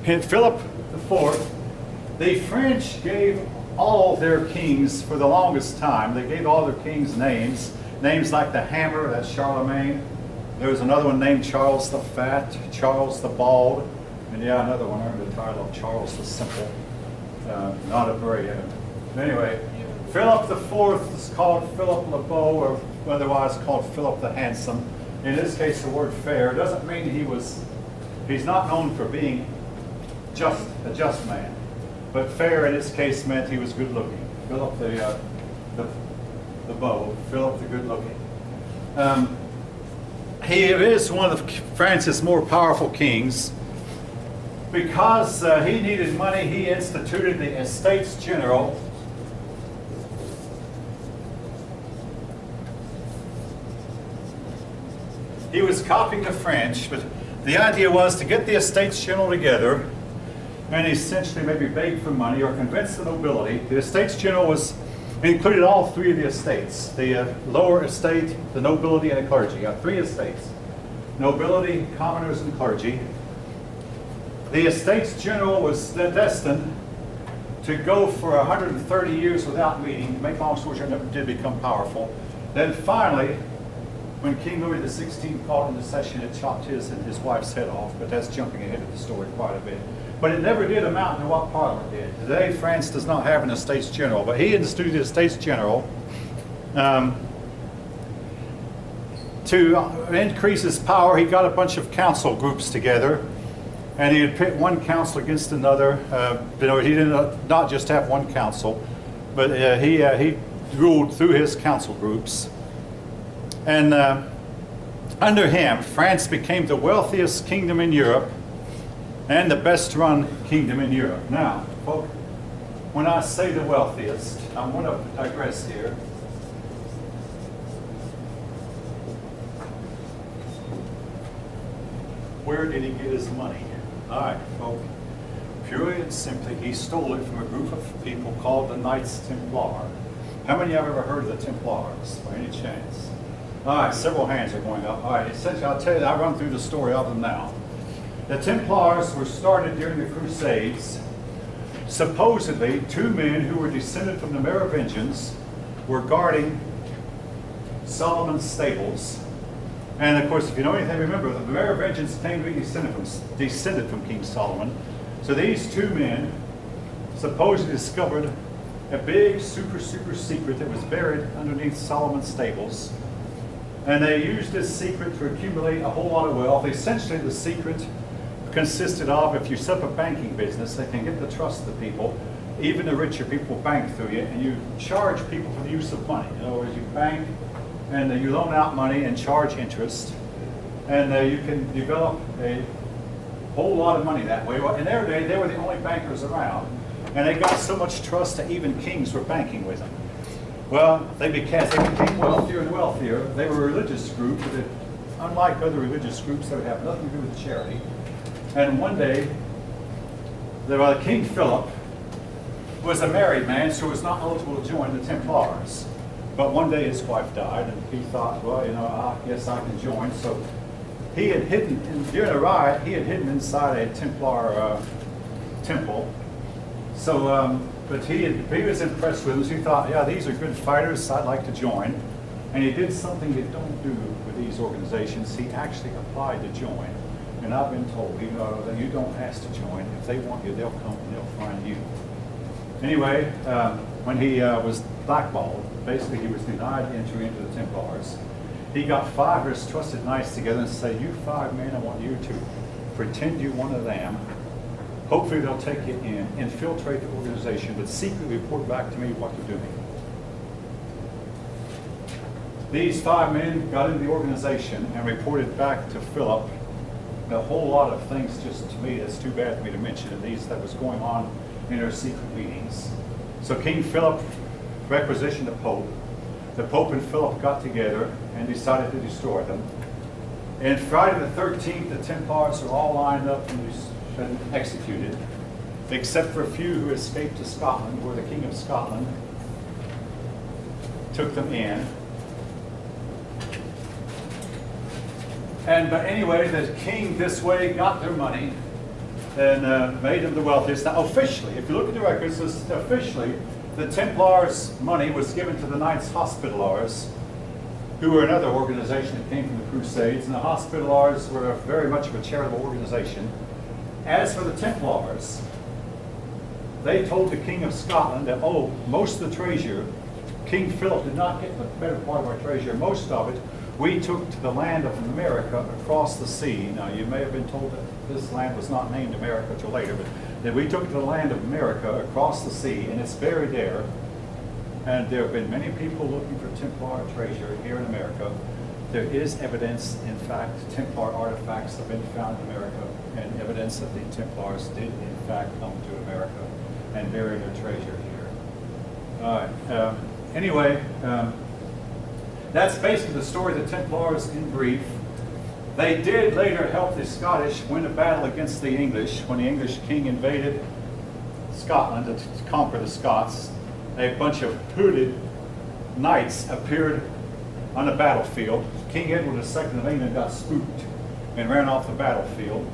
And Philip IV, the French gave all their kings for the longest time. They gave all their kings names like the Hammer, that's Charlemagne. There was another one named Charles the Fat, Charles the Bald, and yeah, another one earned the title of Charles the Simple. Not a very, anyway, Philip IV is called Philip le Beau, or otherwise called Philip the Handsome. In this case, the word fair doesn't mean he's not known for being a just man. But fair in this case meant he was good looking. Philip the Beau, Philip the good looking. He is one of France's more powerful kings. Because he needed money, he instituted the Estates General. He was copying the French, but the idea was to get the Estates General together and essentially maybe beg for money or convince the nobility. The Estates General included all three of the estates, the lower estate, the nobility, and the clergy. You got three estates: nobility, commoners, and clergy. The Estates General was destined to go for 130 years without meeting. To make long story short, never did become powerful. Then finally, when King Louis XVI called into session, it chopped his and his wife's head off. But that's jumping ahead of the story quite a bit. But it never did amount to what Parliament did. Today, France does not have an Estates General, but he instituted the Estates General to increase his power. He got a bunch of council groups together, and he would pit one council against another. He did not just have one council, but he ruled through his council groups. And under him, France became the wealthiest kingdom in Europe and the best run kingdom in Europe. Now, folks, when I say the wealthiest, I'm going to digress here. Where did he get his money? All right, folks, purely and simply, he stole it from a group of people called the Knights Templar. How many of you have ever heard of the Templars, by any chance? All right, several hands are going up. All right, essentially, I'll tell you, I'll run through the story of them now. The Templars were started during the Crusades. Supposedly, two men who were descended from the Merovingians were guarding Solomon's stables. And of course, if you know anything, remember, the Merovingians claimed to be descended from King Solomon. So these two men supposedly discovered a big, super secret that was buried underneath Solomon's stables. And they used this secret to accumulate a whole lot of wealth. Essentially, the secret consisted of, if you set up a banking business, they can get the trust of the people. Even the richer people bank through you, and you charge people for the use of money. In other words, you bank and you loan out money and charge interest, and you can develop a whole lot of money that way. Well, in their day, they were the only bankers around, and they got so much trust that even kings were banking with them. Well, as they became wealthier and wealthier, they were a religious group, but unlike other religious groups, they would have nothing to do with charity. And one day, King Philip was a married man, so was not eligible to join the Templars. But one day his wife died, and he thought, well, I guess I can join. So he had hidden, during a riot, he had hidden inside a Templar temple. So, but he was impressed with them, so he thought, yeah, these are good fighters, I'd like to join. And he did something they don't do with these organizations. He actually applied to join. And I've been told, that you don't ask to join. If they want you, they'll come and they'll find you. Anyway, when he was blackballed, basically he was denied entry into the Templars. He got five of his trusted knights together and said, you five men, I want you to pretend you're one of them. Hopefully they'll take you in, infiltrate the organization, but secretly report back to me what you're doing. These five men got into the organization and reported back to Philip a whole lot of things. Just to me, it's too bad for me to mention that was going on in their secret meetings. So King Philip requisitioned the Pope. The Pope and Philip got together and decided to destroy them. And Friday the 13th, the Templars are all lined up and executed, except for a few who escaped to Scotland, where the King of Scotland took them in. But anyway, the king this way got their money, and made them the wealthiest. Now, officially, if you look at the records, officially, the Templars' money was given to the Knights Hospitallers, who were another organization that came from the Crusades, and the Hospitallers were very much of a charitable organization. As for the Templars, they told the King of Scotland that, oh, most of the treasure, King Philip did not get the better part of our treasure, most of it we took to the land of America across the sea. Now, you may have been told that this land was not named America until later, but that we took to the land of America across the sea, and it's buried there. And there have been many people looking for Templar treasure here in America. There is evidence, in fact, Templar artifacts have been found in America, and evidence that the Templars did, in fact, come to America and bury their treasure here. All right. Anyway, that's basically the story of the Templars in brief. They did later help the Scottish win a battle against the English when the English king invaded Scotland to conquer the Scots. A bunch of hooded knights appeared on the battlefield. King Edward II of England got spooked and ran off the battlefield.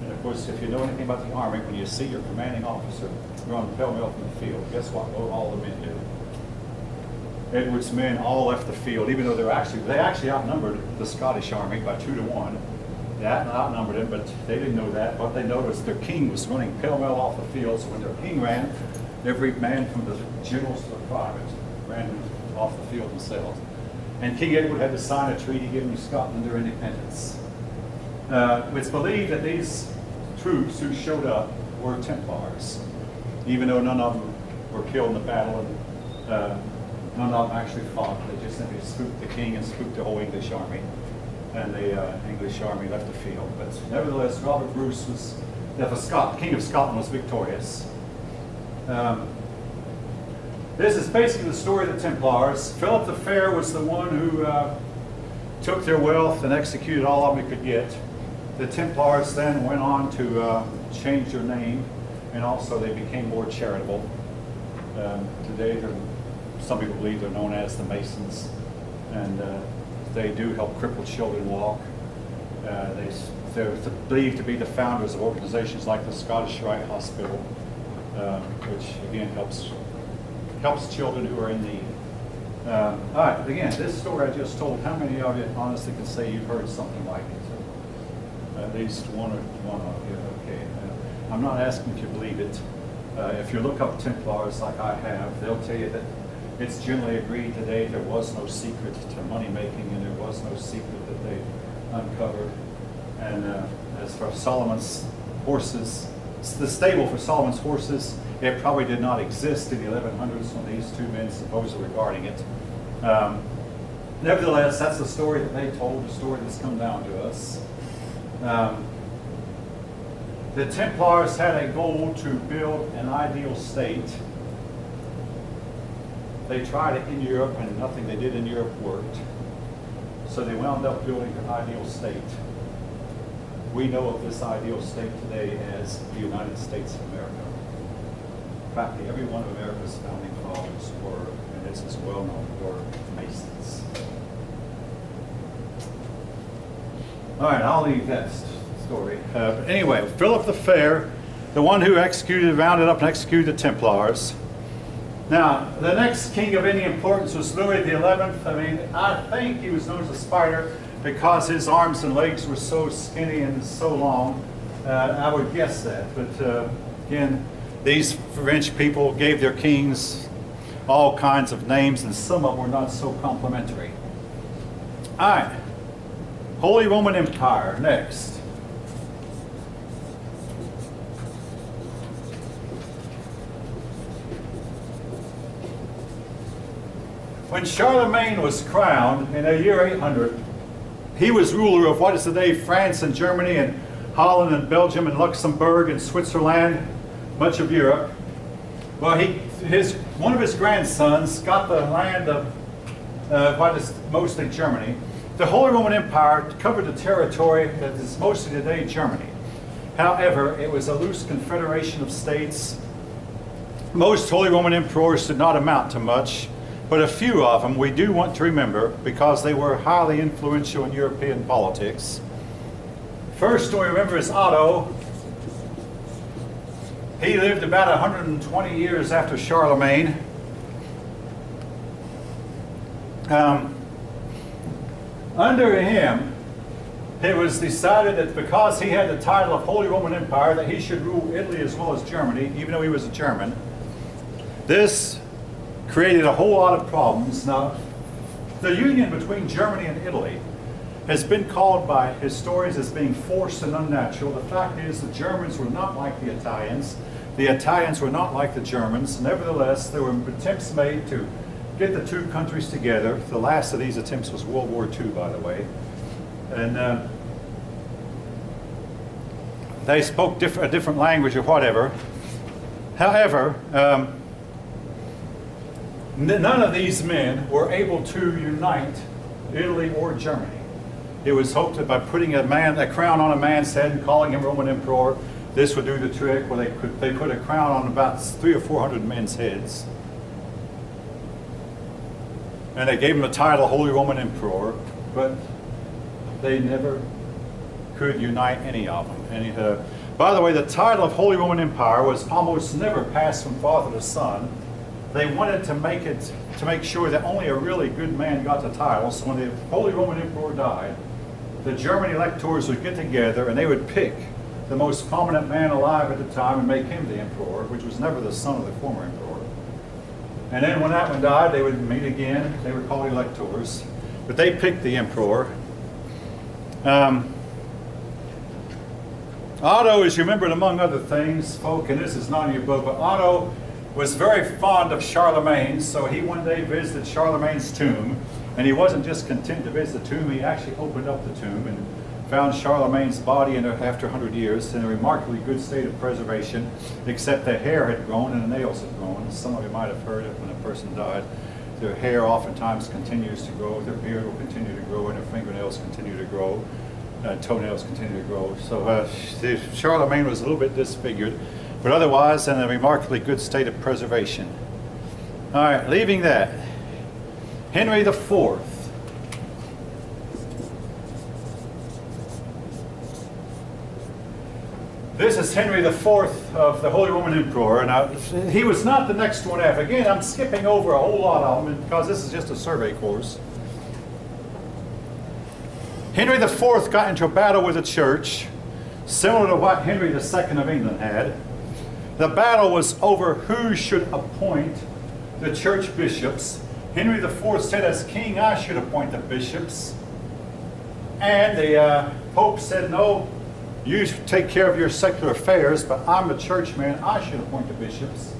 And of course, if you know anything about the army, when you see your commanding officer run pell-mell from the field, guess what? All the men did. Edward's men all left the field, even though they actually outnumbered the Scottish army by 2-1. They outnumbered them, but they didn't know that. What they noticed, their king was running pell-mell off the field, so when their king ran, every man from the generals to the privates ran off the field themselves. And King Edward had to sign a treaty giving Scotland their independence. It's believed that these troops who showed up were Templars, even though none of them were killed in the battle, and none of them actually fought. They just simply spooked the king and spooked the whole English army. And the English army left the field. But nevertheless, Robert Bruce was, the King of Scotland was victorious. This is basically the story of the Templars. Philip the Fair was the one who took their wealth and executed all of them he could get. The Templars then went on to change their name, and also they became more charitable. Today, some people believe they're known as the Masons, and they do help crippled children walk. They're believed to be the founders of organizations like the Scottish Rite Hospital, which again helps children who are in need. All right, again, this story I just told, how many of you honestly can say you've heard something like it? At least one of you, okay. I'm not asking if you believe it. If you look up Templars like I have, they'll tell you that it's generally agreed today there was no secret to money making, and there was no secret that they uncovered. And as for Solomon's horses, the stable for Solomon's horses, it probably did not exist in the 1100s when these two men supposedly were guarding it. Nevertheless, that's the story that they told, the story that's come down to us. The Templars had a goal to build an ideal state. They tried it in Europe, and nothing they did in Europe worked. So they wound up building an ideal state. We know of this ideal state today as the United States of America. Practically every one of America's founding fathers were, and it's as well known, were Masons. All right, I'll leave that story. But anyway, Philip the Fair, the one who rounded up and executed the Templars. Now, the next king of any importance was Louis XI. I mean, I think he was known as a spider because his arms and legs were so skinny and so long. I would guess that. But again, these French people gave their kings all kinds of names, and some of them were not so complimentary. All right. Holy Roman Empire, next. When Charlemagne was crowned in the year 800, he was ruler of what is today France and Germany and Holland and Belgium and Luxembourg and Switzerland, much of Europe. Well, one of his grandsons got the land of what is mostly Germany. The Holy Roman Empire covered the territory that is mostly today Germany. However, it was a loose confederation of states. Most Holy Roman emperors did not amount to much, but a few of them we do want to remember because they were highly influential in European politics. First we remember is Otto, He lived about 120 years after Charlemagne. Under him, it was decided that because he had the title of Holy Roman Empire, that he should rule Italy as well as Germany, even though he was a German. This created a whole lot of problems. Now, the union between Germany and Italy has been called by historians as being forced and unnatural. The fact is the Germans were not like the Italians. The Italians were not like the Germans. Nevertheless, there were attempts made to get the two countries together. The last of these attempts was World War II, by the way. And they spoke a different language or whatever. However, none of these men were able to unite Italy or Germany. It was hoped that by putting a crown on a man's head and calling him Roman Emperor, this would do the trick. Well, they put a crown on about 300 or 400 men's heads. And they gave him the title Holy Roman Emperor, but they never could unite any of them. By the way, the title of Holy Roman Empire was almost never passed from father to son. They wanted to make sure that only a really good man got the title. So when the Holy Roman Emperor died, the German electors would get together and they would pick the most prominent man alive at the time and make him the emperor, which was never the son of the former emperor. And then when that one died, they would meet again. They were called electors, but they picked the emperor. Otto is remembered among other things, folk, and this is not in your book, but Otto was very fond of Charlemagne, so he one day visited Charlemagne's tomb, and he wasn't just content to visit the tomb, he actually opened up the tomb and found Charlemagne's body after 100 years in a remarkably good state of preservation, except the hair had grown and the nails had grown. Some of you might have heard it when a person died. Their hair oftentimes continues to grow, their beard will continue to grow, and their fingernails continue to grow, toenails continue to grow. So Charlemagne was a little bit disfigured, but otherwise in a remarkably good state of preservation. All right, leaving that, Henry IV. This is Henry IV of the Holy Roman Emperor. Now, he was not the next one after. Again, I'm skipping over a whole lot of them because this is just a survey course. Henry IV got into a battle with the church, similar to what Henry II of England had. The battle was over who should appoint the church bishops. Henry IV said, as king, I should appoint the bishops. And the Pope said, no, you take care of your secular affairs, but I'm a churchman, I should appoint the bishops.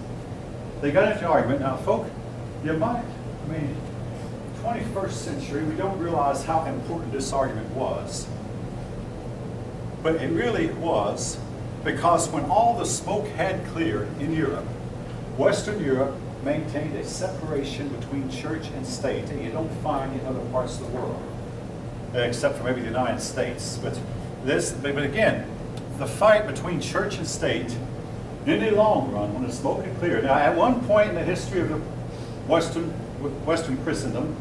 They got into an argument. Now, folk, you might, 21st century, we don't realize how important this argument was. But it really was, because when all the smoke had cleared in Europe, Western Europe maintained a separation between church and state that you don't find in other parts of the world, except for maybe the United States. But again, the fight between church and state, in the long run, when the smoke had cleared. Now, at one point in the history of the Western Christendom,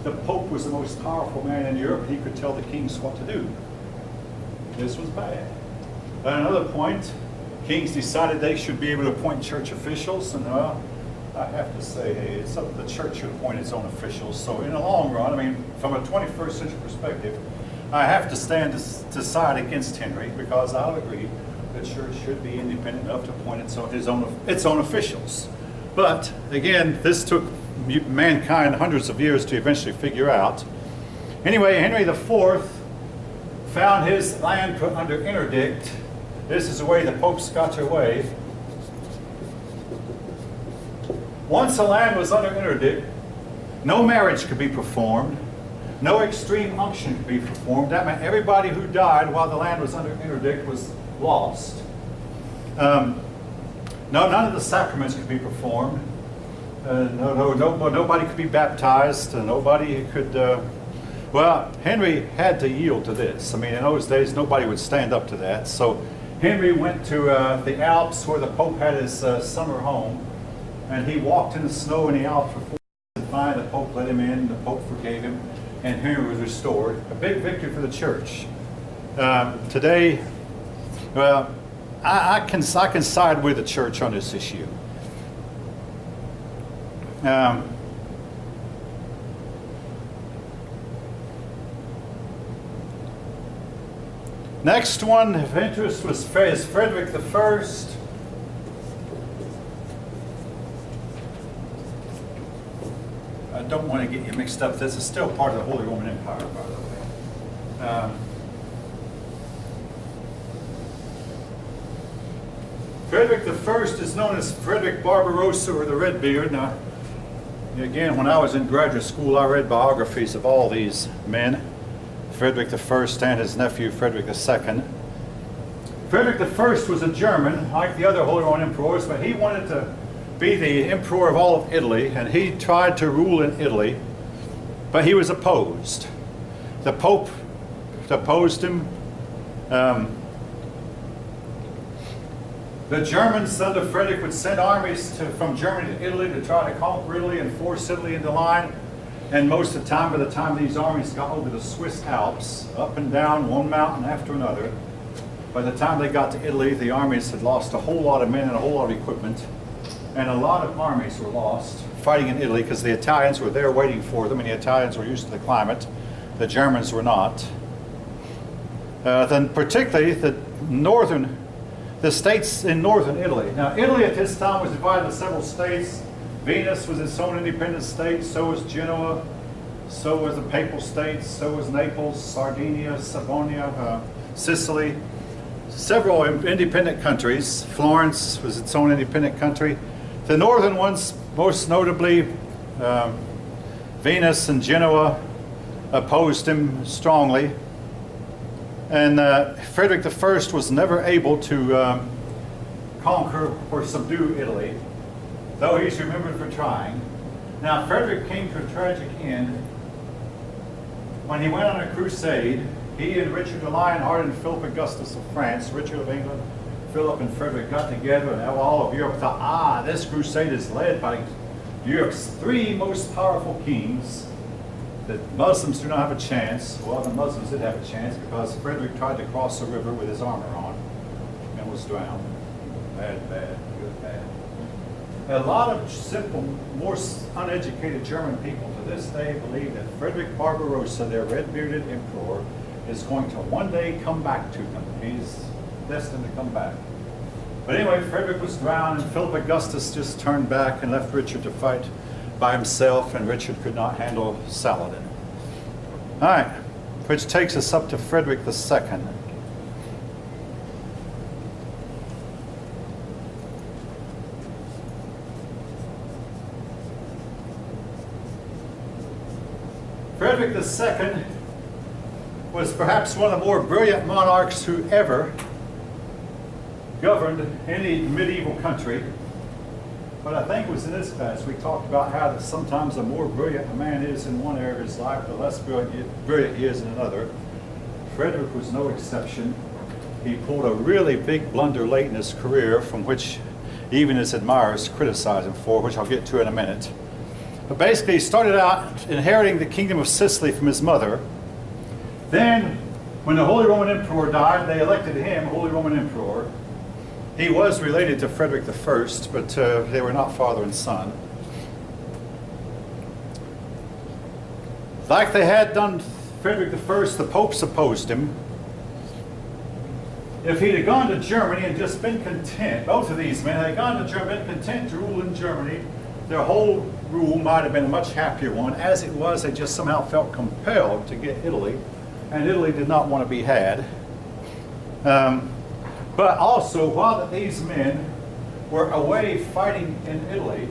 the Pope was the most powerful man in Europe. He could tell the kings what to do. This was bad. At another point, kings decided they should be able to appoint church officials, and I have to say, hey, it's up to the church to appoint its own officials. So in the long run, from a 21st century perspective, I have to stand to side against Henry, because I'll agree the church should be independent enough to appoint its own officials. But again, this took mankind hundreds of years to eventually figure out. Anyway, Henry IV found his land put under interdict. This is the way the popes got their way. Once the land was under interdict, no marriage could be performed, no extreme unction could be performed. That meant everybody who died while the land was under interdict was lost. None of the sacraments could be performed. Nobody could be baptized. Nobody could. Well, Henry had to yield to this. In those days, nobody would stand up to that. So Henry went to the Alps, where the Pope had his summer home, and he walked in the snow in the Alps for 4 days. And finally, the Pope let him in. The Pope forgave him, and Henry was restored. A big victory for the church. Today, well, I can side with the church on this issue. Next one of interest is Frederick I. I don't want to get you mixed up. This is still part of the Holy Roman Empire, by the way. Frederick I is known as Frederick Barbarossa, or the Redbeard. Now, again, when I was in graduate school, I read biographies of all these men, Frederick I and his nephew Frederick II. Frederick I was a German, like the other Holy Roman emperors, but he wanted to be the emperor of all of Italy, and he tried to rule in Italy, but he was opposed. The Pope opposed him. The Germans under Frederick would send armies from Germany to Italy to try to conquer Italy and force Italy into line. And most of the time, by the time these armies got over the Swiss Alps, up and down one mountain after another, by the time they got to Italy, the armies had lost a whole lot of men and a whole lot of equipment. And a lot of armies were lost fighting in Italy because the Italians were there waiting for them, and the Italians were used to the climate. The Germans were not. Then particularly the states in northern Italy. Now, Italy at this time was divided into several states. Venice was its own independent state, so was Genoa, so was the Papal States, so was Naples, Sardinia, Savonia, Sicily. Several independent countries. Florence was its own independent country. The northern ones, most notably Venice and Genoa, opposed him strongly. And Frederick I was never able to conquer or subdue Italy, though he's remembered for trying. Now, Frederick came to a tragic end when he went on a crusade. He and Richard the Lionhearted and Philip Augustus of France, Richard of England, Philip and Frederick got together, and all of Europe thought, this crusade is led by Europe's three most powerful kings, that Muslims do not have a chance. Well, the Muslims did have a chance because Frederick tried to cross the river with his armor on and was drowned. Bad, good, bad. A lot of simple, more uneducated German people to this day believe that Frederick Barbarossa, their red-bearded emperor, is going to one day come back to them. He's destined to come back. But anyway, Frederick was drowned, and Philip Augustus just turned back and left Richard to fight by himself, and Richard could not handle Saladin. All right, which takes us up to Frederick II. Frederick II was perhaps one of the more brilliant monarchs who ever governed any medieval country. But I think it was in this class we talked about how that sometimes the more brilliant a man is in one area of his life, the less brilliant he is in another. Frederick was no exception. He pulled a really big blunder late in his career, from which even his admirers criticized him for, which I'll get to in a minute. But basically, he started out inheriting the kingdom of Sicily from his mother. Then, when the Holy Roman Emperor died, they elected him Holy Roman Emperor. He was related to Frederick I, but they were not father and son. Like they had done Frederick I, the popes opposed him. If he'd have gone to Germany and just been content, both of these men had gone to Germany, been content to rule in Germany, their whole rule might have been a much happier one. As it was, they just somehow felt compelled to get Italy, and Italy did not want to be had. But also, while these men were away fighting in Italy,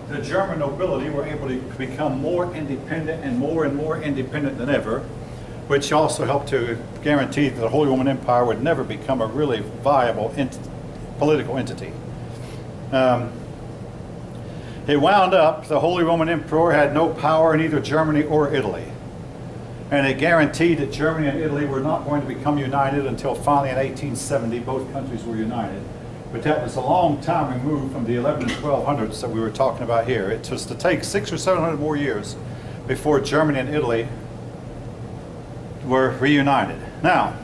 the German nobility were able to become more independent and more independent than ever, which also helped to guarantee that the Holy Roman Empire would never become a really viable political entity. It wound up, the Holy Roman Emperor had no power in either Germany or Italy. And it guaranteed that Germany and Italy were not going to become united until finally in 1870 both countries were united. But that was a long time removed from the 1100s and 1200s that we were talking about here. It was to take 600 or 700 more years before Germany and Italy were reunited. Now,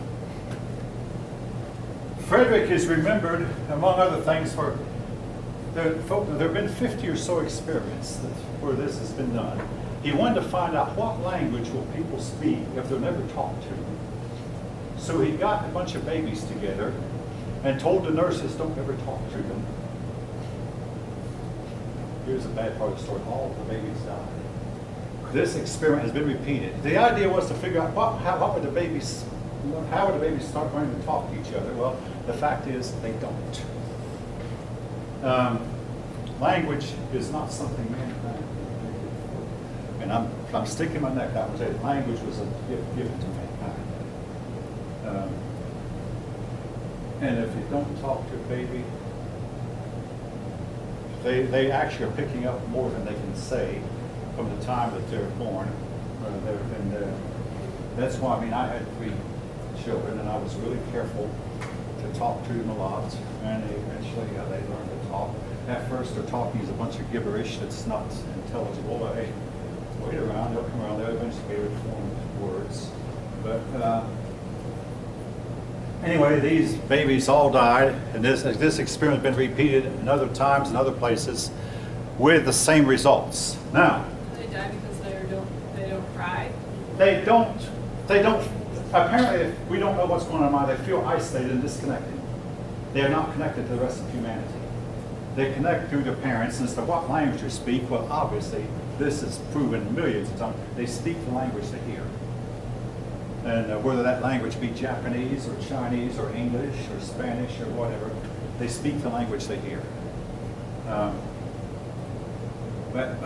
Frederick is remembered, among other things, for there have been 50 or so experiments where this has been done. He wanted to find out what language will people speak if they're never talked to. So he got a bunch of babies together and told the nurses, don't ever talk to them. Here's the bad part of the story. All of the babies died. This experiment has been repeated. The idea was to figure out how would the babies start learning to talk to each other. Well, the fact is they don't. Language is not something mankind and I'm sticking my neck out and saying language was a gift given to mankind. And if you don't talk to a baby, they actually are picking up more than they can say from the time that they're born. That's why, I mean, I had 3 children, and I was really careful to talk to them a lot, and eventually they learned to talk. At first, they're talking is a bunch of gibberish that's not intelligible, but hey, wait around, they'll come around, they'll eventually be able to form words. But anyway, these babies all died, and this experiment has been repeated in other times and other places with the same results. Now, they die because they don't cry? They don't, apparently, we don't know what's going on in their mind. They feel isolated and disconnected. They are not connected to the rest of humanity. They connect through their parents, and as to what language they speak, well, obviously, this is proven millions of times. They speak the language they hear. And whether that language be Japanese or Chinese or English or Spanish or whatever, they speak the language they hear. But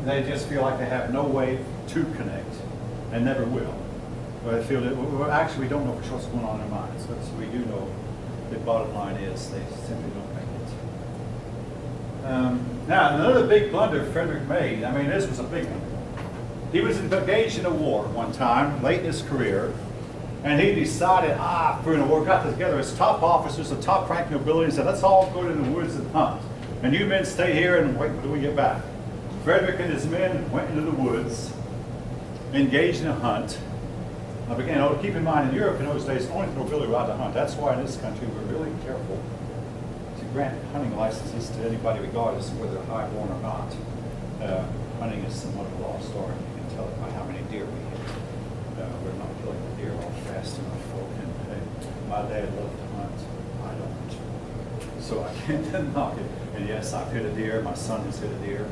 they just feel like they have no way to connect and never will. But I feel that, well, actually, we don't know for sure what's going on in their minds. So we do know the bottom line is they simply don't make it. Now, another big blunder Frederick made, I mean, this was a big one. He was engaged in a war one time, late in his career, and he decided, if we're in a war, got together his top officers, the top rank nobility, and said, let's all go to the woods and hunt. And you men stay here and wait until we get back. Frederick and his men went into the woods, engaged in a hunt. Now, again, keep in mind, in Europe in those days, only the nobility were allowed to hunt. That's why in this country we're really careful to grant hunting licenses to anybody regardless of whether they're highborn or not. Hunting is somewhat of a lost art. You can tell it by how many deer we hit. We're not killing the deer all fast enough, folk. And my dad loved to hunt. I don't. So I can't knock it. And yes, I've hit a deer. My son has hit a deer.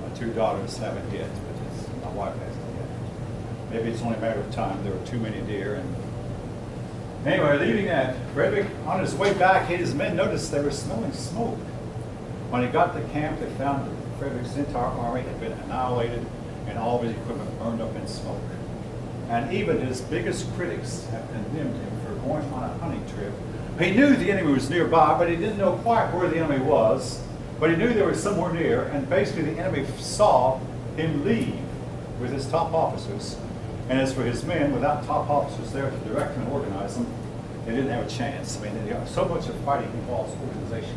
My 2 daughters haven't yet, but my wife hasn't yet. Maybe it's only a matter of time. There were too many deer. And anyway, leaving that, Frederick, on his way back, his men noticed they were smelling smoke. When he got to camp, they found that Frederick's entire army had been annihilated and all of his equipment burned up in smoke. And even his biggest critics have condemned him for going on a hunting trip. He knew the enemy was nearby, but he didn't know quite where the enemy was. But he knew they were somewhere near, and basically the enemy saw him leave with his top officers. And as for his men, without top officers there to direct them and organize them, they didn't have a chance. I mean, so much of fighting involves organization.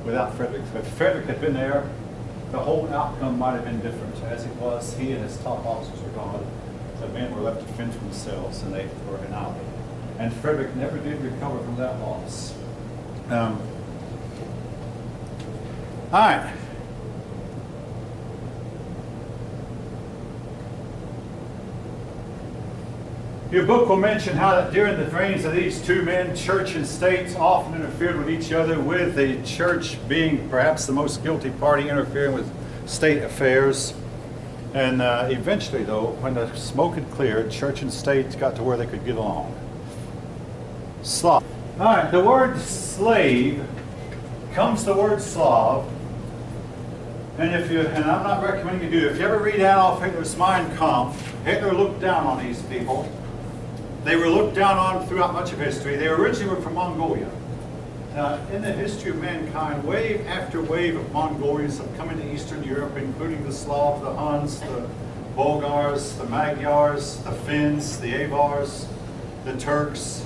Without Frederick, if Frederick had been there, the whole outcome might have been different. As it was, he and his top officers were gone. The men were left to fend for themselves, and they were annihilated. And Frederick never did recover from that loss. All right. Your book will mention how that during the reigns of these 2 men, church and state often interfered with each other, with the church being perhaps the most guilty party interfering with state affairs. And eventually, though, when the smoke had cleared, church and state got to where they could get along. Slav. All right, the word slave comes the word Slav. And I'm not recommending you do it, if you ever read Adolf Hitler's Mein Kampf, Hitler looked down on these people. They were looked down on throughout much of history. They originally were from Mongolia. In the history of mankind, wave after wave of Mongolians have come into Eastern Europe, including the Slavs, the Huns, the Bulgars, the Magyars, the Finns, the Avars, the Turks,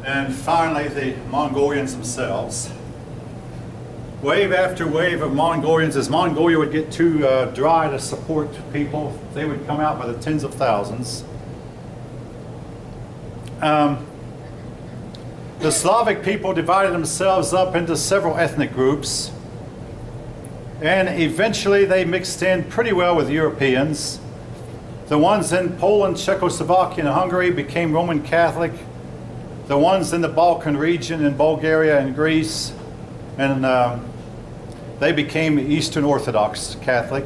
and finally the Mongolians themselves. Wave after wave of Mongolians, as Mongolia would get too dry to support people, they would come out by the tens of thousands. The Slavic people divided themselves up into several ethnic groups, and eventually they mixed in pretty well with Europeans. The ones in Poland, Czechoslovakia, and Hungary became Roman Catholic. The ones in the Balkan region in Bulgaria and Greece, and they became Eastern Orthodox Catholic.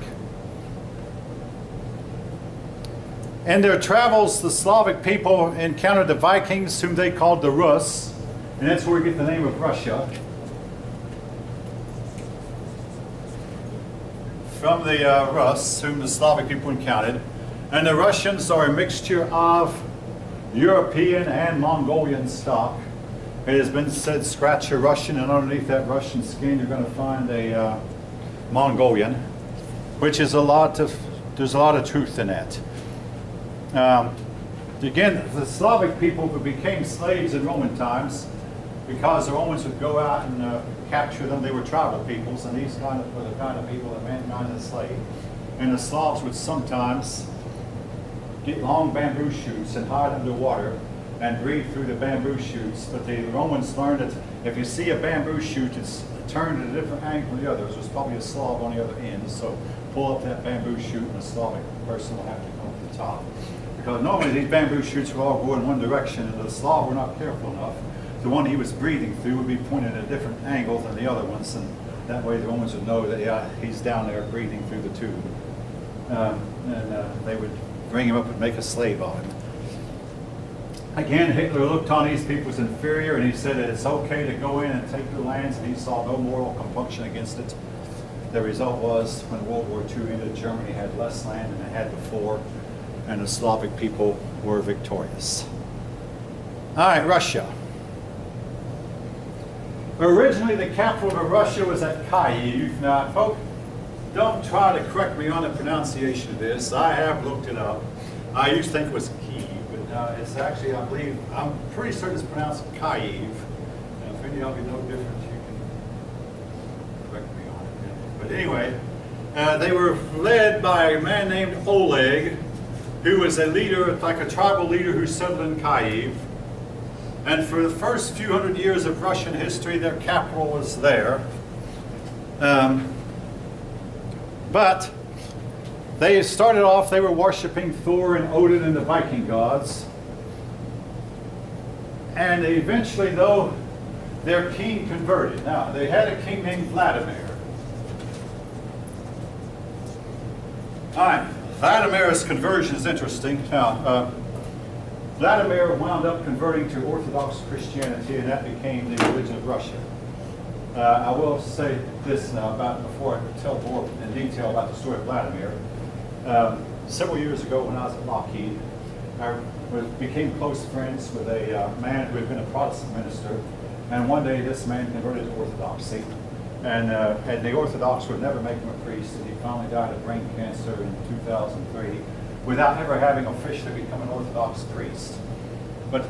In their travels, the Slavic people encountered the Vikings, whom they called the Rus, and that's where we get the name of Russia. From the Rus, whom the Slavic people encountered. And the Russians are a mixture of European and Mongolian stock. It has been said, scratch a Russian, and underneath that Russian skin you're going to find a Mongolian, which is there's a lot of truth in that. Again, the Slavic people who became slaves in Roman times, because the Romans would go out and capture them. They were tribal peoples, and these were the kind of people that mankind enslaved. And the Slavs would sometimes get long bamboo shoots and hide underwater and breathe through the bamboo shoots. But the Romans learned that if you see a bamboo shoot, it's turned at a different angle than the others. There's probably a Slav on the other end. So pull up that bamboo shoot, and a Slavic person will have to come to the top. Because normally these bamboo shoots will all go in one direction, and the Slav were not careful enough. The one he was breathing through would be pointed at a different angle than the other ones, and that way the Romans would know that, yeah, he's down there breathing through the tube. And they would bring him up and make a slave of him. Again, Hitler looked on these people as inferior, and he said that it's okay to go in and take the lands, and he saw no moral compunction against it. The result was, when World War II ended, Germany had less land than it had before, and the Slavic people were victorious. All right, Russia. Originally, the capital of Russia was at Kyiv. Now, folks, don't try to correct me on the pronunciation of this. I have looked it up. I used to think it was Kyiv, but it's actually, I believe, I'm pretty certain it's pronounced Kyiv. Now, if any of you know different, you can correct me on it. But anyway, they were led by a man named Oleg, who was a leader, like a tribal leader who settled in Kyiv. And for the first few hundred years of Russian history, their capital was there. But they started off, they were worshiping Thor and Odin and the Viking gods. And eventually, though, their king converted. Now, they had a king named Vladimir. All right, Vladimir's conversion is interesting. Now, Vladimir wound up converting to Orthodox Christianity, and that became the religion of Russia. I will say this now before I tell more in detail about the story of Vladimir. Several years ago, when I was at Lockheed, I became close friends with a man who had been a Protestant minister, and one day this man converted to Orthodoxy, and the Orthodox would never make him a priest, and he finally died of brain cancer in 2003. Without ever having officially become an Orthodox priest. But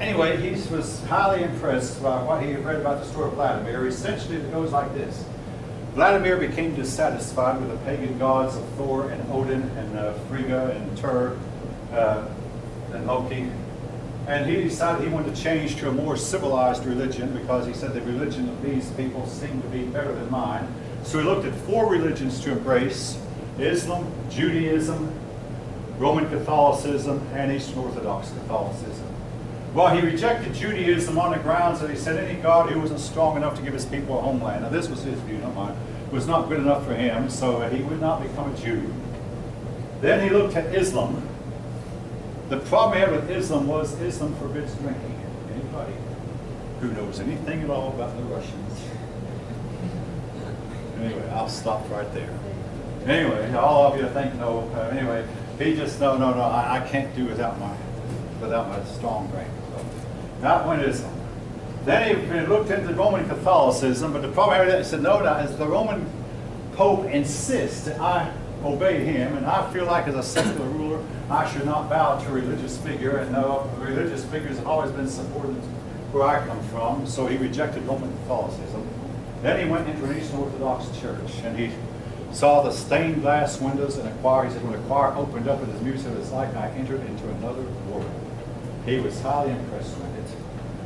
anyway, he was highly impressed by what he had read about the story of Vladimir. Essentially, it goes like this. Vladimir became dissatisfied with the pagan gods of Thor and Odin and Frigga and Tyr and Loki. And he decided he wanted to change to a more civilized religion, because he said the religion of these people seemed to be better than mine. So he looked at 4 religions to embrace: Islam, Judaism, Roman Catholicism, and Eastern Orthodox Catholicism. Well, he rejected Judaism on the grounds that he said any God who wasn't strong enough to give his people a homeland, now this was his view, not mine, was not good enough for him, so he would not become a Jew. Then he looked at Islam. The problem he had with Islam was Islam forbids drinking. Anybody who knows anything at all about the Russians? Anyway, I'll stop right there. Anyway, all of you think no. Anyway, he just no. I can't do without my strong drink. So that one is. Then he looked into Roman Catholicism, but the problem with that, he said, no, as the Roman Pope insists that I obey him, and I feel like as a secular ruler, I should not bow to a religious figure, and no, religious figures have always been supported where I come from, so he rejected Roman Catholicism. Then he went into an Eastern Orthodox church, and he saw the stained glass windows in a choir. He said, when the choir opened up with his music, it's like I entered into another world. He was highly impressed with it.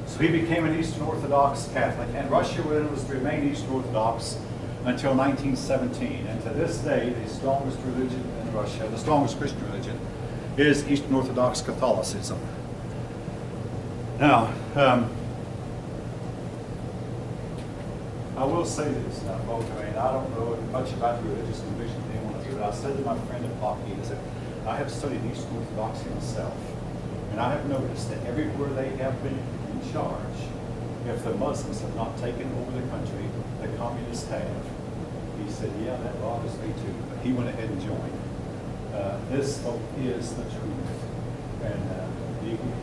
So he became an Eastern Orthodox Catholic, and Russia was to remain Eastern Orthodox until 1917. And to this day, the strongest religion in Russia, the strongest Christian religion, is Eastern Orthodox Catholicism. Now, I will say this now, folks. I mean, I don't know much about the religious conviction of anyone else, but I said to my friend at Lockheed, I said, I have studied Eastern Orthodoxy myself, and I have noticed that everywhere they have been in charge, if the Muslims have not taken over the country, the communists have. He said, yeah, that bothers me too, but he went ahead and joined. This, folks, is the truth. And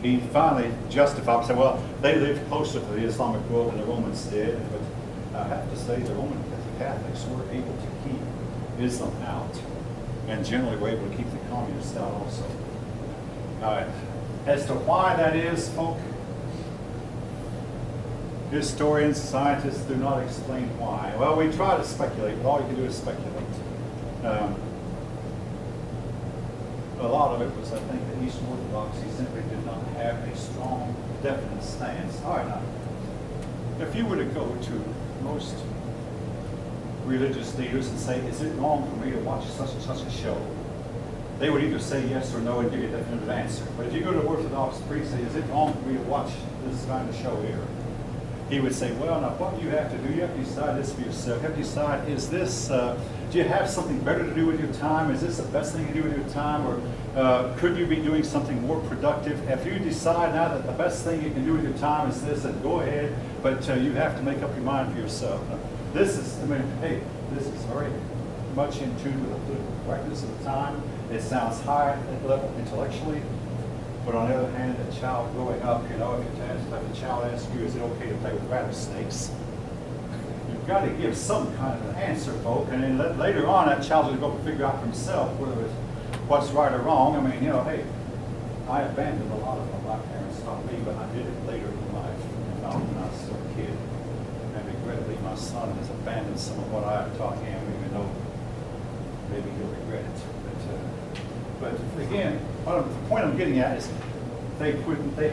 he finally justified and said, well, they lived closer to the Islamic world than the Romans did, but I have to say the Roman Catholics were able to keep Islam out, and generally were able to keep the communists out also. All right. As to why that is, folks, historians, scientists do not explain why. Well, we try to speculate, but all you can do is speculate. A lot of it was, I think, that Eastern Orthodoxy simply did not have a strong, definite stance. All right, now, if you were to go to most religious leaders and say, is it wrong for me to watch such and such a show? They would either say yes or no and give you a definitive answer. But if you go to an Orthodox priest and say, is it wrong for me to watch this kind of show here? He would say, well, now what you have to do, you have to decide this for yourself. You have to decide, is this, do you have something better to do with your time? Is this the best thing to do with your time? Or could you be doing something more productive? If you decide now that the best thing you can do with your time is this, then go ahead, but you have to make up your mind for yourself. Now, this is, I mean, hey, this is very much in tune with the political correctness of the time. It sounds high level intellectually, but on the other hand, a child growing up, you know, if the child asks you, is it okay to play with rattlesnakes? You've got to give some kind of an answer, folks, and then later on, that child's going to go figure out for himself whether it's what's right or wrong. I mean, you know, hey, I abandoned a lot of what my parents taught me, but I did it later in life, not when I was still a kid. And regrettably, my son has abandoned some of what I taught him, even though maybe he'll regret it. But again, the point I'm getting at is they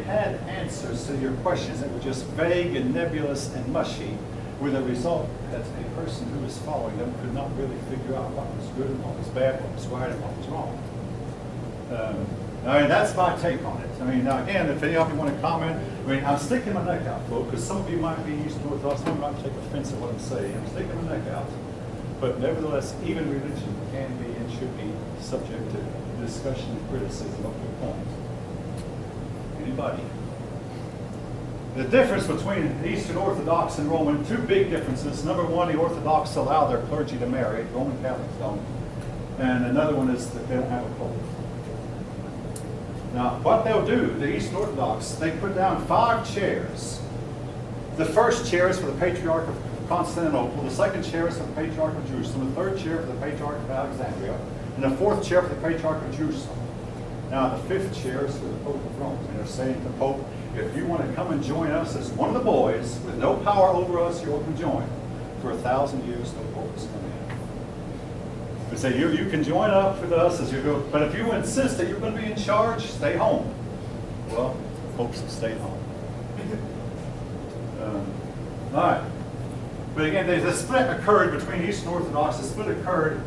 had answers to your questions that were just vague and nebulous and mushy, with a result that a person who was following them could not really figure out what was good and what was bad, what was right and what was wrong. I mean, that's my take on it. I mean, now again, if any of you want to comment, I mean, I'm sticking my neck out, folks, because some of you might be Eastern Orthodox, some of you might take offense at what I'm saying. I'm sticking my neck out. But nevertheless, even religion can be and should be subject to discussion and criticism of your point. Anybody? The difference between Eastern Orthodox and Roman, two big differences. Number one, the Orthodox allow their clergy to marry, Roman Catholics don't. And another one is that they don't have a pope. Now, what they'll do, the Eastern Orthodox, they put down 5 chairs. The first chair is for the Patriarch of Constantinople, the second chair is for the Patriarch of Jerusalem, the third chair for the Patriarch of Alexandria, and the fourth chair for the Patriarch of Jerusalem. Now, the 5th chair is for the Pope of Rome. And they're saying to the Pope, if you want to come and join us as one of the boys, with no power over us, you're welcome to join. For 1,000 years, no Pope has come in. They say, you can join up with us as you go, but if you insist that you're going to be in charge, stay home. Well, the Popes have stayed home. All right. But again, the split occurred between Eastern Orthodox. The split occurred,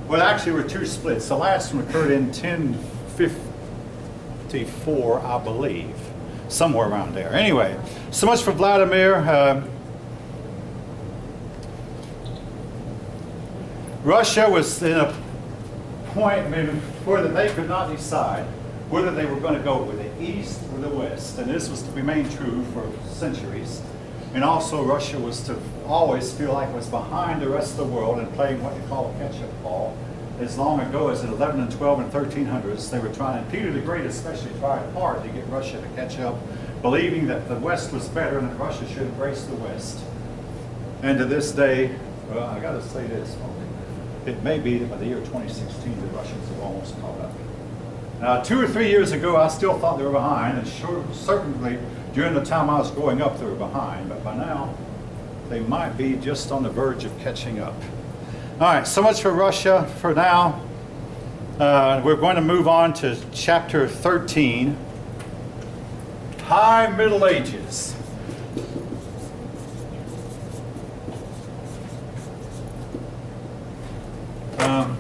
well, actually, there were 2 splits. The last one occurred in 1054, I believe, somewhere around there. Anyway, so much for Vladimir. Russia was in a point, I mean, where they could not decide whether they were going to go with the East or the West, and this was to remain true for centuries. And also, Russia was to always feel like it was behind the rest of the world and playing what you call a catch-up ball. As long ago as in 11 and 12 and 1300s, they were trying, Peter the Great especially tried hard to get Russia to catch up, believing that the West was better and that Russia should embrace the West. And to this day, well, I got to say this, it may be that by the year 2016, the Russians have almost caught up. Now, 2 or 3 years ago, I still thought they were behind, and certainly during the time I was growing up, they were behind, but by now, they might be just on the verge of catching up. All right, so much for Russia for now. We're going to move on to chapter 13. High Middle Ages. I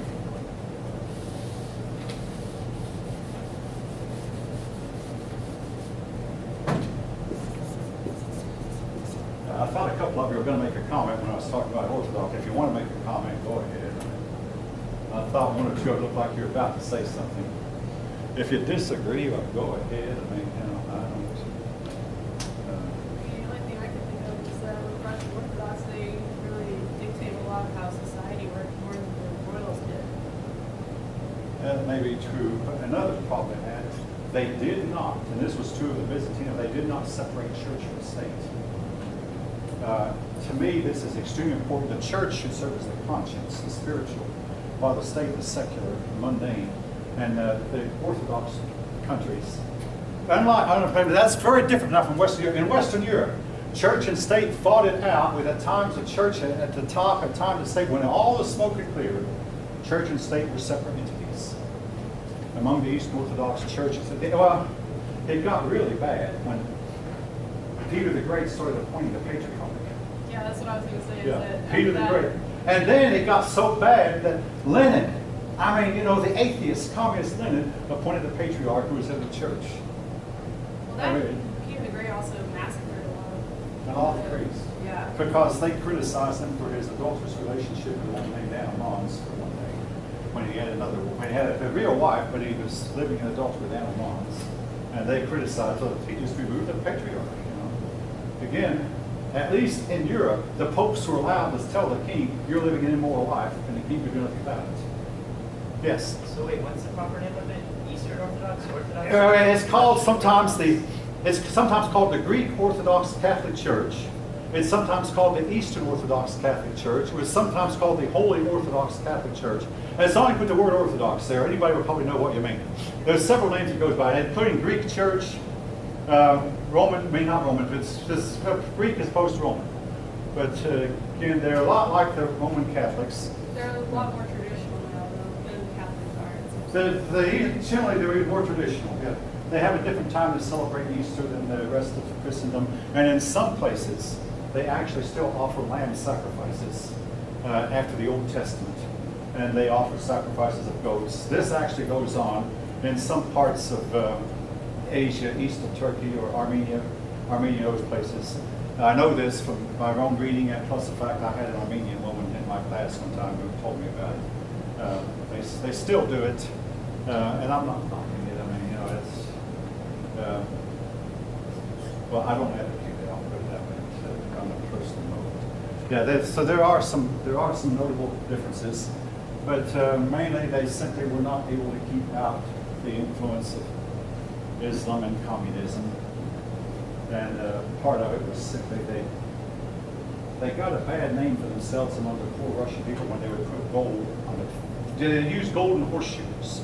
thought a couple of you were going to make a comment when I was talking about Orthodox. If you want to make a comment, go ahead. I thought one or two looked like you were about to say something. If you disagree, well, go ahead. I mean, you know, I don't. The only thing I can think of is that with Russian Orthodox, they really dictate a lot of how society worked more than the royals did. That may be true, but another problem they had, they did not, and this was true of the Byzantine, they did not separate church from state. To me, this is extremely important. The church should serve as the conscience, the spiritual, while the state is secular, mundane, and the Orthodox countries. That's very different now from Western Europe. In Western Europe, church and state fought it out with at times the church at the top, at times the state. When all the smoke had cleared, church and state were separate entities. Among the Eastern Orthodox churches, well, it got really bad when Peter the Great started appointing the patriarch. Yeah, that's what I was going to say. Yeah, Is that Peter the Great. And then it got so bad that Lenin, I mean, you know, the atheist, communist Lenin, appointed the patriarch who was head of the church. Well, that Peter the Great also massacred a lot of All the priests. Yeah. Because they criticized him for his adulterous relationship with a woman named Anna Mons for one thing. When he had a real wife, but he was living in adultery with Anna Mons. And they criticized, so he just removed the patriarch, you know. Again, at least in Europe, the popes were allowed to tell the king, you're living an immoral life, and the king could do nothing about it. Yes? So wait, what's the proper name of it? Eastern Orthodox? Orthodox? It's called it's sometimes called the Greek Orthodox Catholic Church. It's sometimes called the Eastern Orthodox Catholic Church. It was sometimes called the Holy Orthodox Catholic Church. And it's only put the word Orthodox there. Anybody will probably know what you mean. There's several names it goes by, including Greek Church, Roman, I mean not Roman, but it's Greek as opposed to Roman. But again, they're a lot like the Roman Catholics. They're a lot more traditional now than Catholics are. Generally, they're more traditional. Yeah. They have a different time to celebrate Easter than the rest of Christendom. And in some places, they actually still offer lamb sacrifices after the Old Testament. And they offer sacrifices of goats. This actually goes on in some parts of Asia, east of Turkey or Armenia, those places. I know this from my own reading, and plus the fact I had an Armenian woman in my class one time who told me about it. They still do it, and I'm not knocking it. I mean, you know, it's well, I don't advocate it. I'll put it that way on a personal note. Yeah, so there are some notable differences, but mainly they simply were not able to keep out the influence of Islam and communism, and part of it was simply they got a bad name for themselves among the poor Russian people when they would put gold on it. They used golden horseshoes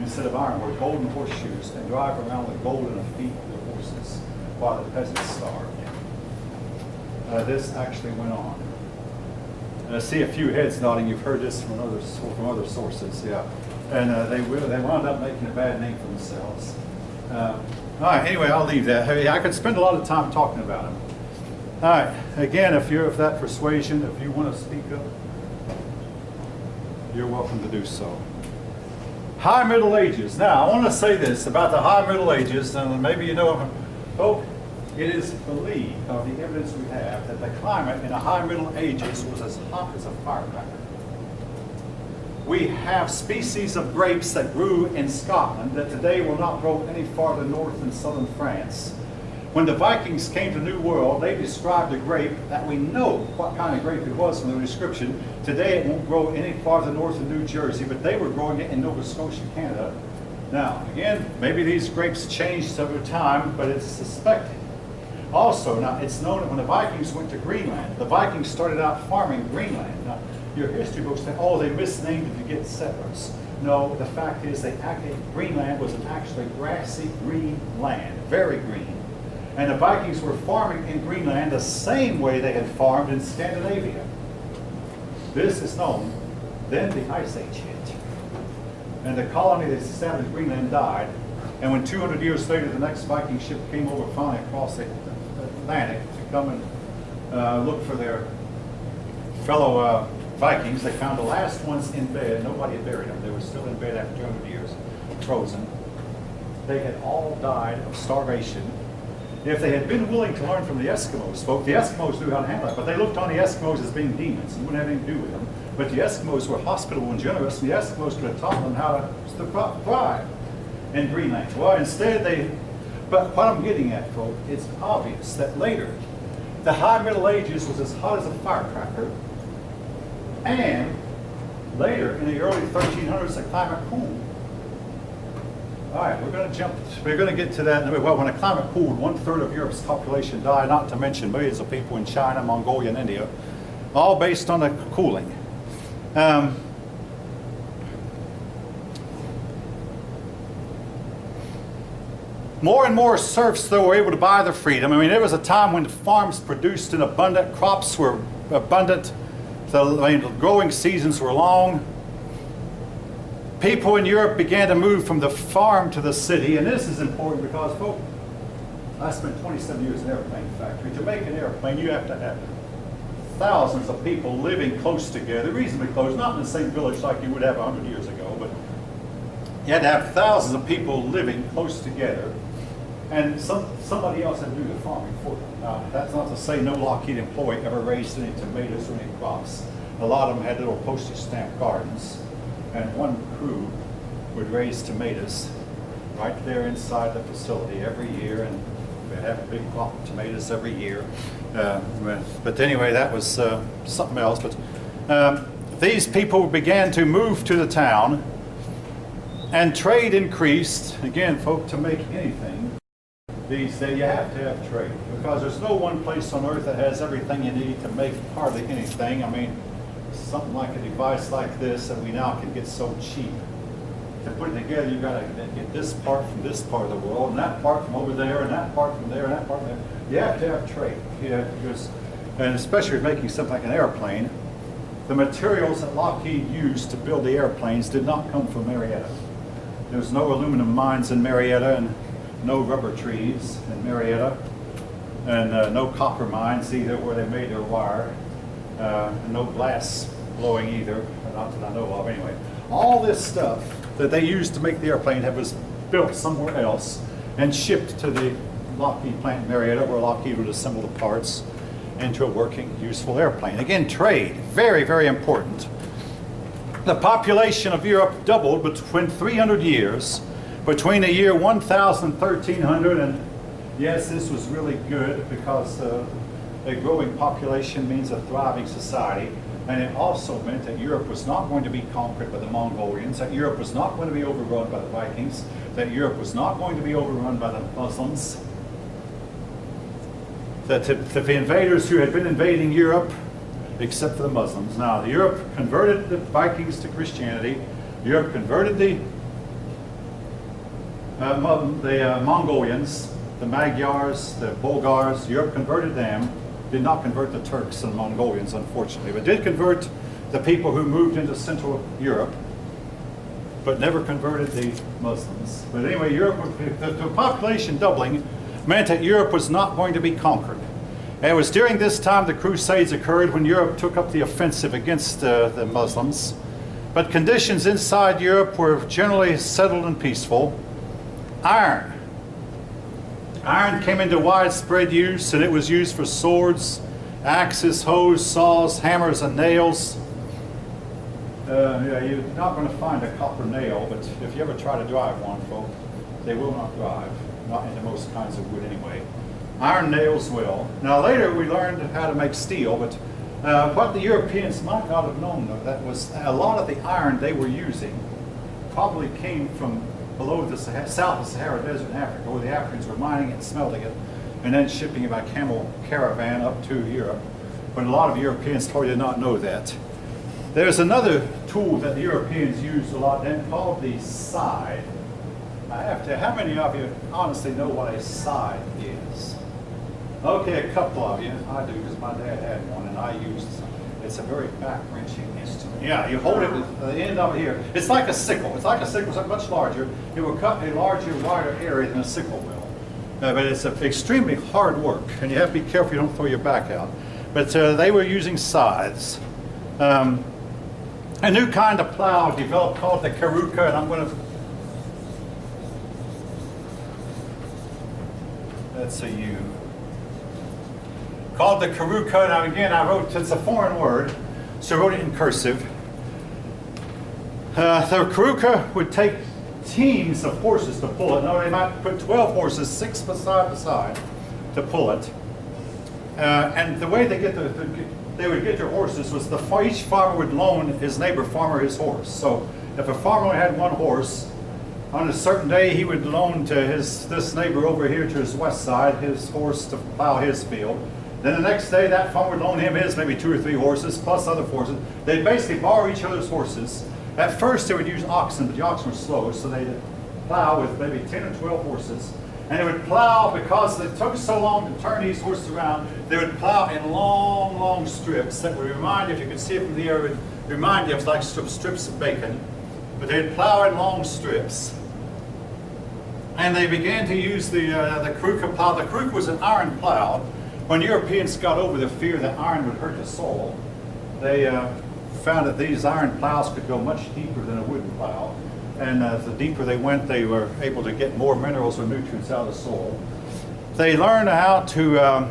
instead of ironwork, golden horseshoes, and drive around with gold in the feet of the horses while the peasants starved. This actually went on. And I see a few heads nodding. You've heard this from other sources, yeah. And they wound up making a bad name for themselves. All right, anyway, I'll leave that. I could spend a lot of time talking about them. All right, again, if you're of that persuasion, if you want to speak up, you're welcome to do so. High Middle Ages. Now, I want to say this about the High Middle Ages, and maybe you know, it is believed, of the evidence we have, that the climate in the High Middle Ages was as hot as a firecracker. We have species of grapes that grew in Scotland that today will not grow any farther north than southern France. When the Vikings came to the New World, they described a grape that we know what kind of grape it was from the description. Today it won't grow any farther north than New Jersey, but they were growing it in Nova Scotia, Canada. Now, again, maybe these grapes changed over time, but it's suspected. Also, now it's known that when the Vikings went to Greenland, the Vikings started out farming Greenland. Now, your history books say, oh, they misnamed it to get settlers. No, the fact is Greenland was an actually grassy green land, very green. And the Vikings were farming in Greenland the same way they had farmed in Scandinavia. This is known. Then the Ice Age hit. And the colony that established Greenland died. And when 200 years later, the next Viking ship came over finally across the Atlantic to come and look for their fellow Vikings, they found the last ones in bed. Nobody had buried them. They were still in bed after 200 years, frozen. They had all died of starvation. If they had been willing to learn from the Eskimos, folks, the Eskimos knew how to handle it, but they looked on the Eskimos as being demons and wouldn't have anything to do with them. But the Eskimos were hospitable and generous, and the Eskimos could have taught them how to thrive in Greenland. Well, instead but what I'm getting at, folks, it's obvious that later, the High Middle Ages was as hot as a firecracker, and later, in the early 1300s, the climate cooled. All right, we're going to get to that. Well, when the climate cooled, 1/3 of Europe's population died, not to mention millions of people in China, Mongolia, and India, all based on the cooling. More and more serfs, though, were able to buy their freedom. I mean, there was a time when farms produced in abundant, crops were abundant, the growing seasons were long. People in Europe began to move from the farm to the city, and this is important because, folks, I spent 27 years in an airplane factory. To make an airplane, you have to have thousands of people living close together, reasonably close, not in the same village like you would have 100 years ago, but you had to have thousands of people living close together, and somebody else had to do the farming for them. Now, that's not to say no Lockheed employee ever raised any tomatoes or any crops. A lot of them had little postage stamp gardens, and one crew would raise tomatoes right there inside the facility every year, and we'd have a big crop of tomatoes every year. But anyway, that was something else. But these people began to move to the town, and trade increased. Again, folks, to make anything these days, you have to have trade, because there's no one place on earth that has everything you need to make hardly anything. I mean, something like a device like this that we now can get so cheap. To put it together, you've got to get this part from this part of the world, and that part from over there, and that part from there, and that part from there. You have to have trade. And especially with making something like an airplane, the materials that Lockheed used to build the airplanes did not come from Marietta. There's no aluminum mines in Marietta, and no rubber trees in Marietta, and no copper mines either where they made their wire, and no glass blowing either, not that I know of anyway. All this stuff that they used to make the airplane was built somewhere else and shipped to the Lockheed plant in Marietta, where Lockheed would assemble the parts into a working, useful airplane. Again, trade, very, very important. The population of Europe doubled between 300 years, between the year 1000 and 1300, and yes, this was really good because a growing population means a thriving society, and it also meant that Europe was not going to be conquered by the Mongolians, that Europe was not going to be overrun by the Vikings, that Europe was not going to be overrun by the Muslims, that the invaders who had been invading Europe, except for the Muslims. Now, Europe converted the Vikings to Christianity. Europe converted the Mongolians, the Magyars, the Bulgars. Europe converted them. Did not convert the Turks and Mongolians, unfortunately, but did convert the people who moved into Central Europe, but never converted the Muslims. But anyway, the population doubling meant that Europe was not going to be conquered. And it was during this time the Crusades occurred, when Europe took up the offensive against the Muslims. But conditions inside Europe were generally settled and peaceful. Iron. Iron came into widespread use, and it was used for swords, axes, hoes, saws, hammers, and nails. Yeah, you're not going to find a copper nail, but if you ever try to drive one, folks, they will not drive, not into most kinds of wood anyway. Iron nails will. Now later we learned how to make steel, but what the Europeans might not have known, though, that was a lot of the iron they were using probably came from below the south of Sahara Desert in Africa, where the Africans were mining it, smelting it, and then shipping it by camel caravan up to Europe. But a lot of Europeans probably did not know that. There's another tool that the Europeans used a lot then called the scythe. I have to, how many of you honestly know what a scythe is? Okay, a couple of you. I do, because my dad had one and I used some. It's a very back-wrenching instrument. Yeah, you hold it with the end of it here. It's like a sickle. It's like a sickle, it's much larger. It will cut a larger, wider area than a sickle will. But it's extremely hard work, and you have to be careful you don't throw your back out. But they were using scythes. A new kind of plow developed called the Karuka, and I'm going to... That's a U. Called the Karuka. Now again, I wrote, it's a foreign word, so I wrote it in cursive. The Karuka would take teams of horses to pull it. Now they might put 12 horses, 6 side by side, to pull it. And the way they would get their horses was each farmer would loan his neighbor farmer his horse. So if a farmer only had one horse, on a certain day he would loan to this neighbor over here to his west side his horse to plow his field. Then the next day that farmer would loan him his maybe 2 or 3 horses plus other horses. They'd basically borrow each other's horses. At first they would use oxen, but the oxen were slow, so they'd plow with maybe 10 or 12 horses. And they would plow, because it took so long to turn these horses around, they would plow in long, long strips that would remind you, if you could see it from the air, it would remind you of like strips of bacon. But they'd plow in long strips. And they began to use the Karuka plow. The Karuka was an iron plow. When Europeans got over the fear that iron would hurt the soil, they found that these iron plows could go much deeper than a wooden plow. And the deeper they went, they were able to get more minerals or nutrients out of the soil. They learned how to,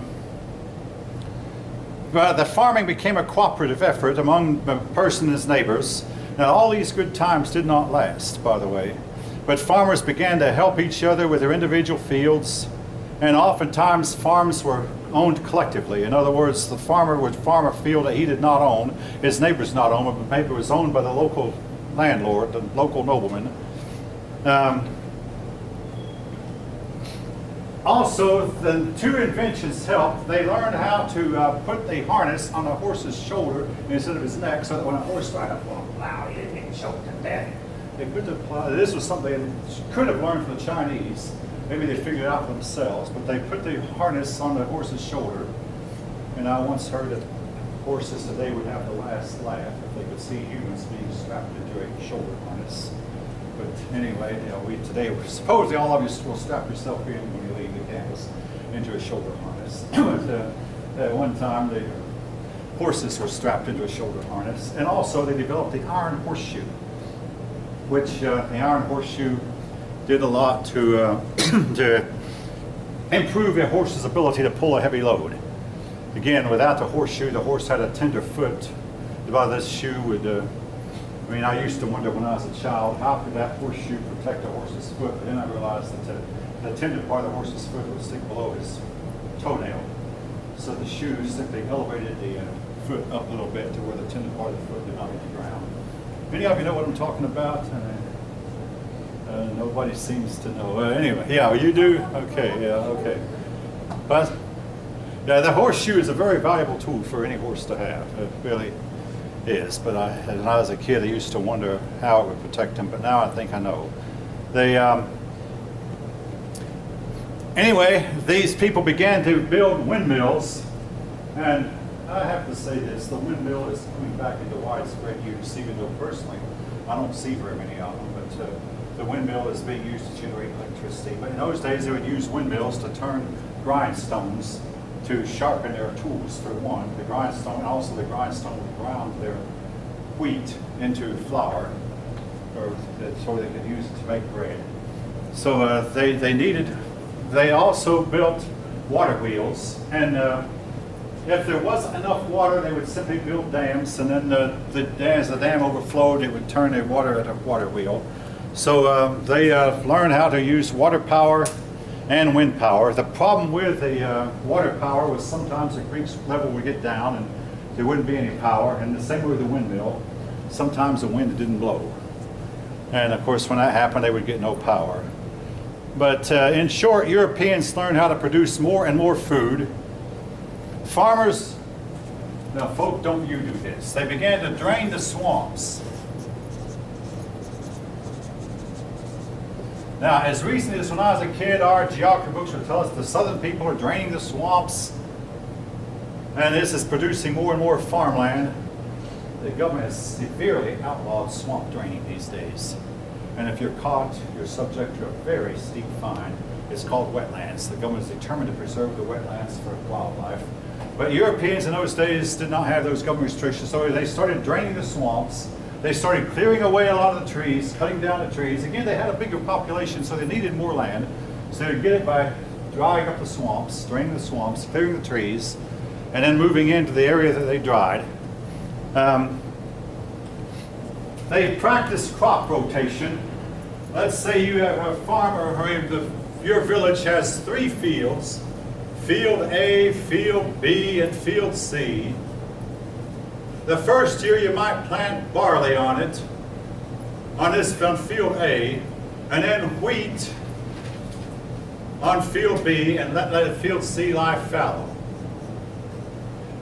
the farming became a cooperative effort among the person and his neighbors. Now all these good times did not last, by the way. But farmers began to help each other with their individual fields, and oftentimes farms were owned collectively. In other words, the farmer would farm a field that he did not own, his neighbors not own, but maybe it was owned by the local landlord, the local nobleman. Also, the 2 inventions helped. They learned how to put the harness on a horse's shoulder instead of his neck, so that when a horse tried to pull a plow, he didn't get choked to death. They put the plow. This was something they could have learned from the Chinese. Maybe they figured it out for themselves, but they put the harness on the horse's shoulder. And I once heard that horses today would have the last laugh if they could see humans being strapped into a shoulder harness. But anyway, today, supposedly all of you will strap yourself in when you leave the campus into a shoulder harness. But at one time, the horses were strapped into a shoulder harness. And also, they developed the iron horseshoe, which the iron horseshoe did a lot to, to improve a horse's ability to pull a heavy load. Again, without the horseshoe, the horse had a tender foot. By this shoe would, I mean, I used to wonder when I was a child, how could that horseshoe protect a horse's foot? But then I realized that the tender part of the horse's foot would stick below his toenail. So the shoe simply elevated the foot up a little bit to where the tender part of the foot did not hit the ground. Any of you know what I'm talking about? Nobody seems to know. Anyway, yeah, you do? Okay, yeah, okay. But yeah, the horseshoe is a very valuable tool for any horse to have. It really is. But when I was a kid, I used to wonder how it would protect him, but now I think I know. They, anyway, these people began to build windmills, and I have to say this, the windmill is coming back into widespread use, even though personally I don't see very many of them, but the windmill is being used to generate electricity. But in those days they would use windmills to turn grindstones to sharpen their tools, for one. The grindstone, and also the grindstone would ground their wheat into flour, so they could use it to make bread. So they also built water wheels, and if there wasn't enough water, they would simply build dams, and then as the dam overflowed, it would turn the water at a water wheel. So they learned how to use water power and wind power. The problem with the water power was sometimes the creek level would get down and there wouldn't be any power, and the same with the windmill. Sometimes the wind didn't blow. And of course when that happened, they would get no power. But in short, Europeans learned how to produce more and more food. Farmers, now folk, don't you do this. They began to drain the swamps. Now, as recently as when I was a kid, our geography books would tell us the southern people are draining the swamps. and this is producing more and more farmland. The government has severely outlawed swamp draining these days. And if you're caught, you're subject to a very steep fine. It's called wetlands. The government is determined to preserve the wetlands for wildlife. But Europeans in those days did not have those government restrictions, so they started draining the swamps. They started clearing away a lot of the trees, cutting down the trees. Again, they had a bigger population, so they needed more land. So they'd get it by drying up the swamps, draining the swamps, clearing the trees, and then moving into the area that they dried. They practiced crop rotation. Let's say you have a farmer, your village has 3 fields, field A, field B, and field C. The first year you might plant barley on it, on field A, and then wheat on field B, and let field C lie fallow.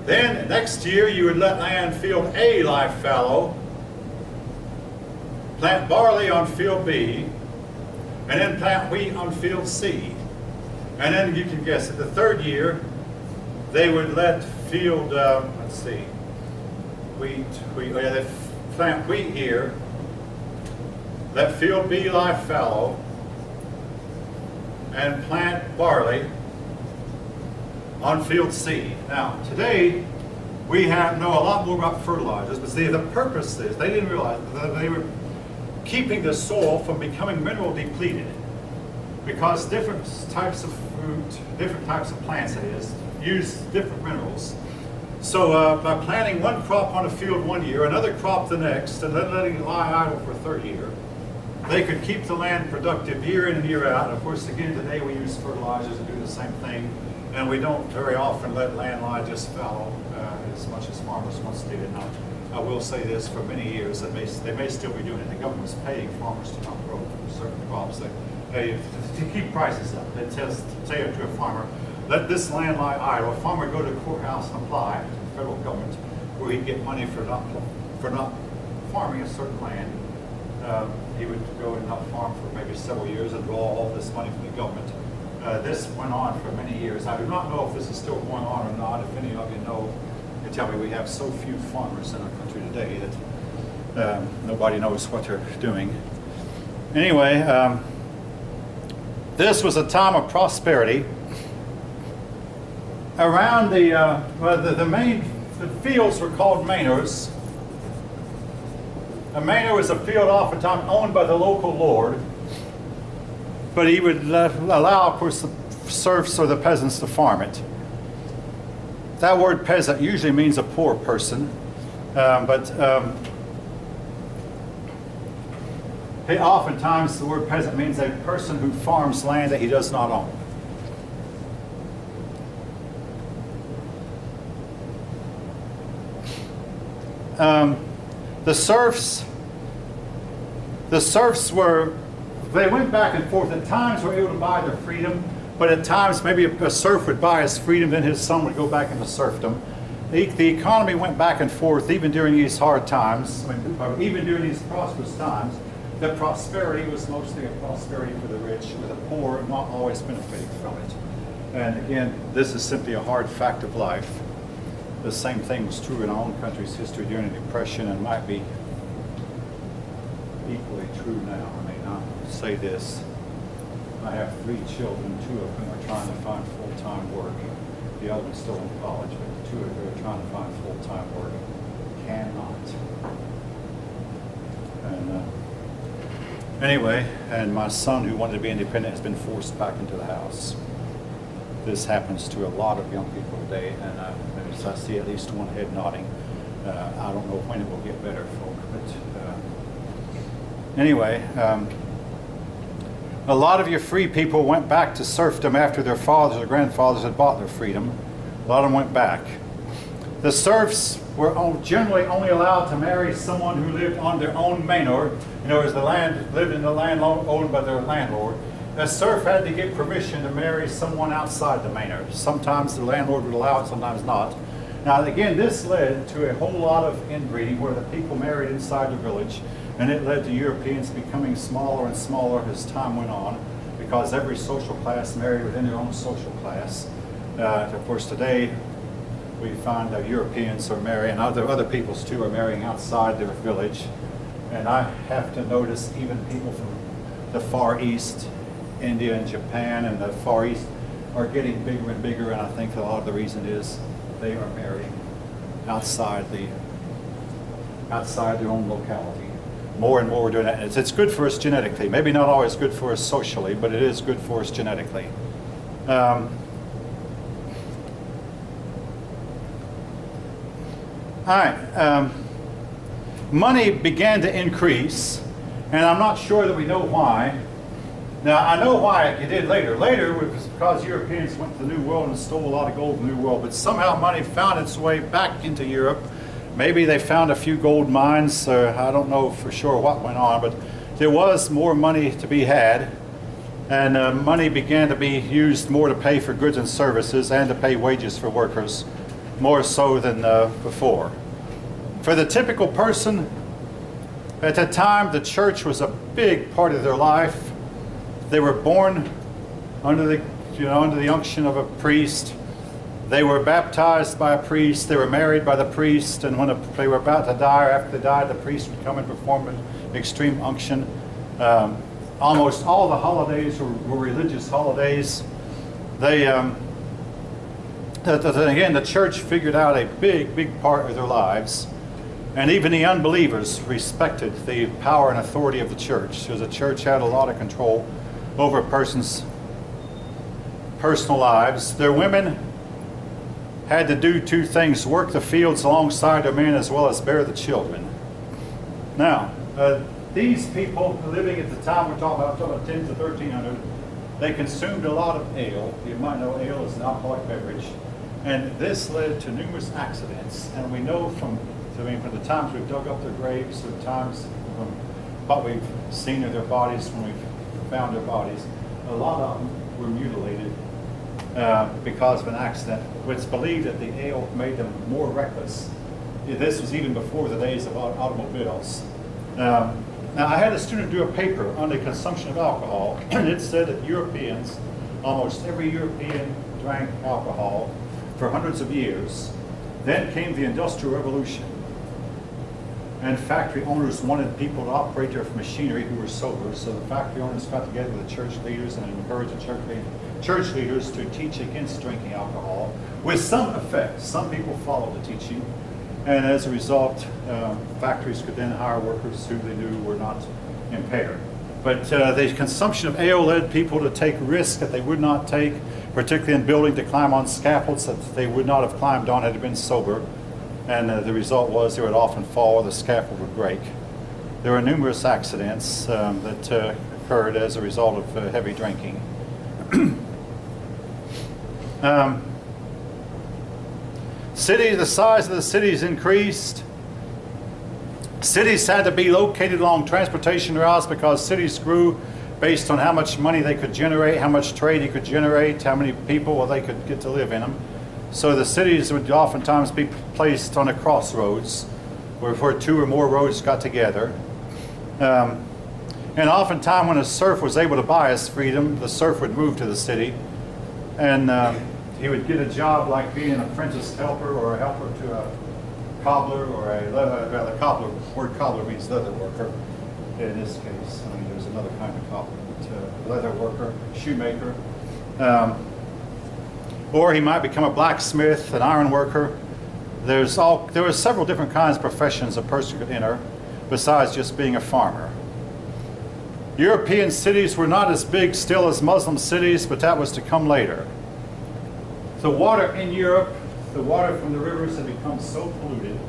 Then next year you would let land field A lie fallow, plant barley on field B, and then plant wheat on field C. And then you can guess it, the third year they would let field, they plant wheat here, let field B lie fallow, and plant barley on field C. Now, today, we know a lot more about fertilizers, but see, the purpose is, they didn't realize that they were keeping the soil from becoming mineral depleted, because different types of fruit, different types of plants, that is, use different minerals. So by planting one crop on a field one year, another crop the next, and then letting it lie idle for a third year, they could keep the land productive year in and year out. Of course, again, today we use fertilizers to do the same thing, and we don't very often let land lie just fallow as much as farmers once did. And I will say this, for many years, they may still be doing it. The government's paying farmers to not grow certain crops to keep prices up. They say to a farmer, let this land lie idle. A farmer would go to the courthouse and apply to the federal government where he'd get money for not farming a certain land. He would go and not farm for maybe several years and draw all this money from the government. This went on for many years. I do not know if this is still going on or not. If any of you know, you can tell me. We have so few farmers in our country today that nobody knows what they're doing. Anyway, this was a time of prosperity. Around the fields were called manors. A manor was a field oftentimes owned by the local lord, but he would allow, of course, the serfs or the peasants to farm it. That word peasant usually means a poor person, oftentimes the word peasant means a person who farms land that he does not own. The serfs they went back and forth. At times were able to buy their freedom, but at times maybe a serf would buy his freedom, then his son would go back into serfdom. The economy went back and forth even during these hard times, even during these prosperous times. The prosperity was mostly a prosperity for the rich, with the poor not always benefiting from it. And again, this is simply a hard fact of life. The same thing was true in our own country's history during the Depression, and might be equally true now. I may not say this. I have 3 children, 2 of whom are trying to find full-time work. The other one's still in college, but the 2 of whom are trying to find full-time work cannot. And anyway, and my son, who wanted to be independent, has been forced back into the house. This happens to a lot of young people today, and I see at least one head nodding. I don't know when it will get better, folk, but anyway, a lot of your free people went back to serfdom after their fathers or grandfathers had bought their freedom. A lot of them went back. The serfs were generally only allowed to marry someone who lived on their own manor. In other words, the land lived in the land owned by their landlord. A serf had to get permission to marry someone outside the manor. Sometimes the landlord would allow it, sometimes not. Now again, this led to a whole lot of inbreeding where the people married inside the village, and it led to Europeans becoming smaller and smaller as time went on, because every social class married within their own social class. Of course, today we find that Europeans are marrying, other peoples too are marrying outside their village. And I have to notice even people from the Far East, India and Japan and the Far East, are getting bigger and bigger, and I think a lot of the reason is they are marrying outside their own locality. More and more we're doing that. It's good for us genetically. Maybe not always good for us socially, but it is good for us genetically. All right. Money began to increase, and I'm not sure that we know why. Now, I know why it did later. Later, it was because Europeans went to the New World and stole a lot of gold in the New World, but somehow money found its way back into Europe. Maybe they found a few gold mines. I don't know for sure what went on, but there was more money to be had, and money began to be used more to pay for goods and services and to pay wages for workers, more so than before. For the typical person, at that time, the church was a big part of their life. They were born under the unction of a priest. They were baptized by a priest. They were married by the priest. And when they were about to die, or after they died, the priest would come and perform an extreme unction. Almost all the holidays were religious holidays. Again, the church figured out a big part of their lives. And even the unbelievers respected the power and authority of the church, because the church had a lot of control over a person's personal lives. Their women had to do two things: work the fields alongside their men, as well as bear the children. Now, these people living at the time we're talking about 10 to 1300, they consumed a lot of ale. You might know ale is an alcoholic beverage. And this led to numerous accidents. And we know from the times we've dug up their graves, the times from what we've seen of their bodies, when we've found their bodies, a lot of them were mutilated because of an accident. It's believed that the ale made them more reckless. This was even before the days of automobiles. Now, I had a student do a paper on the consumption of alcohol, and it said that Europeans, almost every European drank alcohol for hundreds of years. Then came the Industrial Revolution, and factory owners wanted people to operate their machinery who were sober, so the factory owners got together with the church leaders and encouraged the church leaders to teach against drinking alcohol, with some effect. Some people followed the teaching, and as a result, factories could then hire workers who they knew were not impaired. But the consumption of ale led people to take risks that they would not take, particularly in building, to climb on scaffolds that they would not have climbed on had they been sober. And the result was they would often fall or the scaffold would break. There were numerous accidents that occurred as a result of heavy drinking. The size of the cities increased. Cities had to be located along transportation routes because cities grew based on how much money they could generate, how much trade you could generate, how many people they could get to live in them. So the cities would oftentimes be placed on a crossroads where two or more roads got together. And oftentimes when a serf was able to buy his freedom, the serf would move to the city, and he would get a job like being an apprentice helper or a helper to a cobbler or a cobbler. The word cobbler means leather worker. In this case, I mean, there's another kind of cobbler, but leather worker, shoemaker. Or he might become a blacksmith, an iron worker. There were several different kinds of professions a person could enter besides just being a farmer. European cities were not as big still as Muslim cities, but that was to come later. The water in Europe, the water from the rivers had become so polluted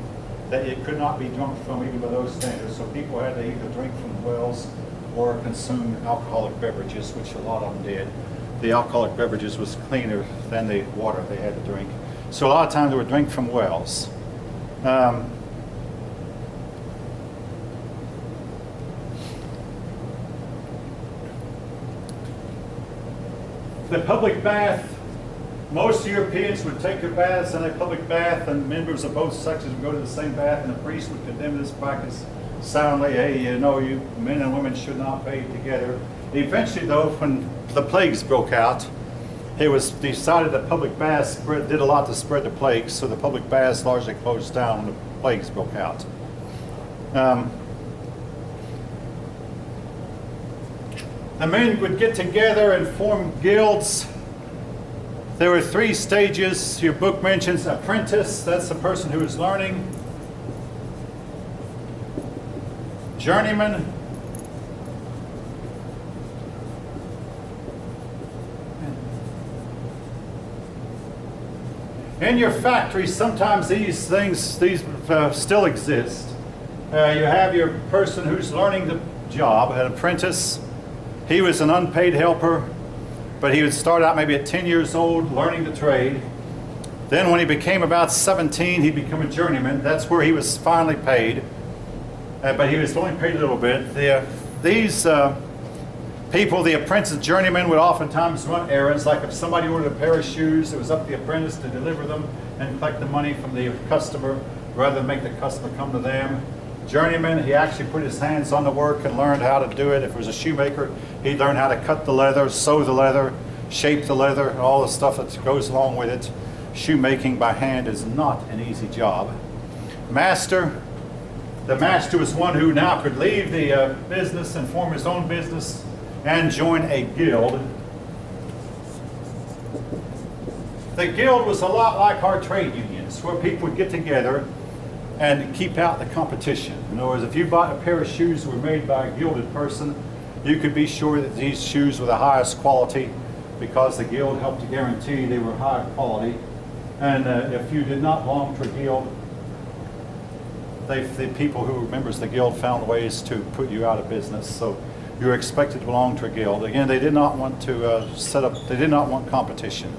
that it could not be drunk from even by those standards. So people had to either drink from wells or consume alcoholic beverages, which a lot of them did. The alcoholic beverages was cleaner than the water they had to drink. So a lot of times they would drink from wells. The public bath, most Europeans would take their baths in a public bath, and members of both sexes would go to the same bath, and the priest would condemn this practice soundly. Hey, you know, you men and women should not bathe together. Eventually, though, when the plagues broke out, it was decided that public baths did a lot to spread the plague, so the public baths largely closed down when the plagues broke out. The men would get together and form guilds. There were 3 stages. Your book mentions apprentice, that's the person who is learning. Journeyman. In your factory, sometimes these things still exist. You have your person who's learning the job, an apprentice. He was an unpaid helper, but he would start out maybe at 10 years old learning the trade. Then when he became about 17, he'd become a journeyman. That's where he was finally paid, but he was only paid a little bit. These people, the apprentice journeymen, would oftentimes run errands. Like if somebody ordered a pair of shoes, it was up to the apprentice to deliver them and collect the money from the customer rather than make the customer come to them. Journeyman, he actually put his hands on the work and learned how to do it. If it was a shoemaker, he'd learn how to cut the leather, sew the leather, shape the leather, and all the stuff that goes along with it. Shoemaking by hand is not an easy job. Master, the master was one who now could leave the business and form his own business and join a guild. The guild was a lot like our trade unions, where people would get together and keep out the competition. In other words, if you bought a pair of shoes that were made by a gilded person, you could be sure that these shoes were the highest quality because the guild helped to guarantee they were high quality. And if you did not belong to a guild, the people who were members of the guild found ways to put you out of business. So you were expected to belong to a guild. Again, they did not want to they did not want competition.